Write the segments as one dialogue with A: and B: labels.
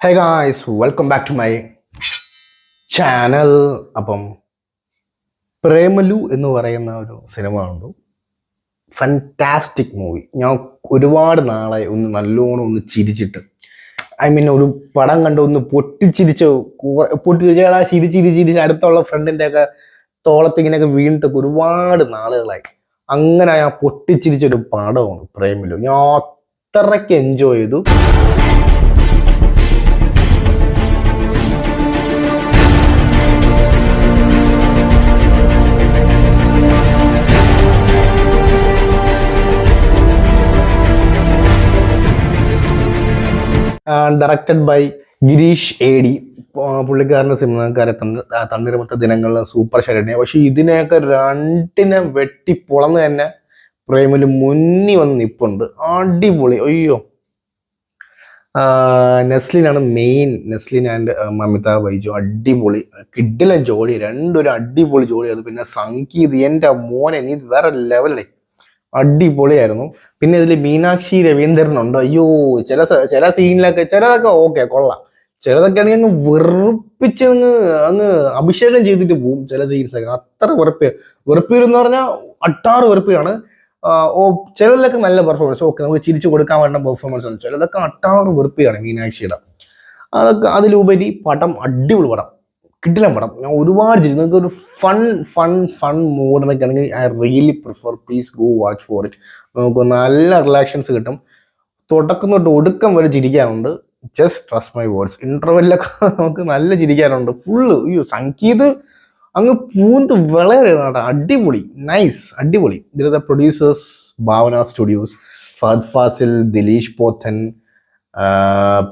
A: Hey guys, welcome back to my channel. അപ്പം പ്രേമലു എന്ന് പറയുന്ന ഒരു സിനിമ കണ്ടു. Fantastic movie. ഞാൻ ഒരുപാട് നാളായി നല്ലോണം ചിരിച്ചിട്ട്. ഒരു പടം കണ്ട് പൊട്ടിച്ചിരിച്ചാൽ ചിരിച്ചിരിച്ച് അടുത്തുള്ള ഫ്രണ്ടിൻ്റെ ഒക്കെ തോളത്തിങ്ങനെയൊക്കെ വീണിട്ടൊക്കെ ഒരുപാട് നാളുകളായി. അങ്ങനെ ഞാൻ പൊട്ടിച്ചിരിച്ചൊരു പടമാണ് പ്രേമലു. ഞാൻ അത്രയ്ക്ക് എൻജോയ് ചെയ്തു. Directed by Girish A D. പുള്ളിക്കാരൻ്റെ സിനിമക്കാരെ തണ്ണീർമത്ത ദിനങ്ങളിൽ സൂപ്പർ ശരണ്യ. പക്ഷെ ഇതിനെയൊക്കെ രണ്ടിനെ വെട്ടിപ്പൊളന്ന് തന്നെ പ്രേമലു മുന്നിൽ വന്ന് നിപ്പുണ്ട്. അടിപൊളി. അയ്യോ, നെസ്ലിനാണ് മെയിൻ. നെസ്ലിൻ ആൻഡ് മമിത ബൈജു അടിപൊളി കിഡിലൻ ജോഡി. രണ്ടൊരു അടിപൊളി ജോഡി. അത് പിന്നെ സംഗീത്, എൻ്റെ മോനെ, നീ വേറെ ലെവലേ, അടിപൊളിയായിരുന്നു. പിന്നെ ഇതിൽ മീനാക്ഷി രവീന്ദ്രനുണ്ട്. അയ്യോ, ചില സീനിലൊക്കെ ചിലതൊക്കെ ഓക്കെ കൊള്ളാം, ചിലതൊക്കെ ആണെങ്കിൽ അങ്ങ് വെറുപ്പിച്ച് അങ്ങ് അഭിഷേകം ചെയ്തിട്ട് പോവും. ചില സീൻസൊക്കെ അത്ര വെറുപ്പീരെന്ന് പറഞ്ഞാൽ അട്ടാറ് വെറുപ്പിയാണ്. ചിലതിലൊക്കെ നല്ല പെർഫോമൻസ്, ഓക്കെ, നമുക്ക് ചിരിച്ചു കൊടുക്കാൻ വേണ്ട പെർഫോമൻസ് ആണ്. ചിലതൊക്കെ അട്ടാറ് വെറുപ്പിയാണ് മീനാക്ഷിയുടെ. അതൊക്കെ അതിലുപരി പടം അടിപൊളി പടം, കിട്ടില്ല പടം. ഞാൻ ഒരുപാട് ചിരിച്ചു. നിങ്ങൾക്ക് ഒരു ഫൺ മൂഡിനൊക്കെ ആണെങ്കിൽ I really prefer, please go watch for it. നമുക്ക് നല്ല റിലാക്ഷൻസ് കിട്ടും. തുടക്കം തൊട്ട് ഒടുക്കം വരെ ചിരിക്കാനുണ്ട്. Just trust my words. ഇന്റർവെല്ലൊക്കെ നമുക്ക് നല്ല ചിരിക്കാനുണ്ട്. ഫുള്ള് അയ്യോ, സംഗീത് അങ്ങ് പൂന്ത് വിളയാണ്. അടിപൊളി, നൈസ്, അടിപൊളി. ഇതിലത്തെ പ്രൊഡ്യൂസേഴ്സ് ഭാവന സ്റ്റുഡിയോസ്, ഫഹദ് ഫാസിൽ, ദിലീഷ് പോത്തൻ,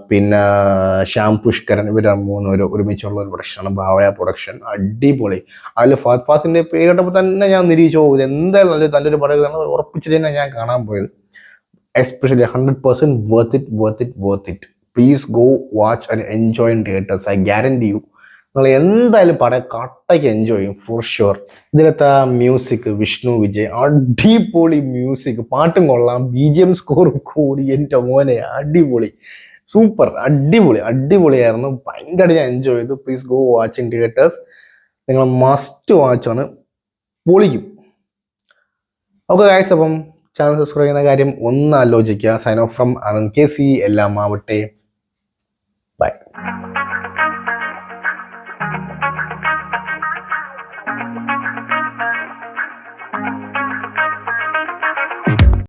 A: പിന്നെ ശ്യാം പുഷ്കരൻ, ഇവർ മൂന്ന് ഒരുമിച്ചുള്ള ഒരു പ്രൊഡക്ഷനാണ് ഭാവന പ്രൊഡക്ഷൻ. അടിപൊളി. അതിൽ ഫഹദ് ഫാസിലിന്റെ പേര് കേട്ടപ്പോൾ തന്നെ ഞാൻ നിരീക്ഷിച്ചു പോകും, എന്തായാലും നല്ലൊരു പടം ഉറപ്പിച്ചിട്ട് തന്നെ ഞാൻ കാണാൻ പോയത്. Especially 100% worth it. Please go watch and enjoy in theatres. I guarantee you, നിങ്ങൾ എന്തായാലും പടം കട്ടയ്ക്ക് എൻജോയ് ചെയ്യും ഫോർ ഷുവർ. ഇതിലത്തെ മ്യൂസിക് വിഷ്ണു വിജയ്, അടിപൊളി മ്യൂസിക്, പാട്ടും കൊള്ളാം, BGM സ്കോറും കൂടി. എൻ്റെ മോനെ അടിപൊളി, സൂപ്പർ, അടിപൊളിയായിരുന്നു. ഭയങ്കര ഞാൻ എൻജോയ് ചെയ്തു. Please go watch in theatres. നിങ്ങൾ മസ്റ്റ് വാച്ചാണ്, പൊളിക്കും. ഓക്കെ ഗൈസ്, അപ്പം ചാനൽ സബ്സ്ക്രൈബ് ചെയ്യുന്ന കാര്യം ഒന്ന് ആലോചിക്കുക. Sign off from Anant KC. എല്ലാം ആവട്ടെ.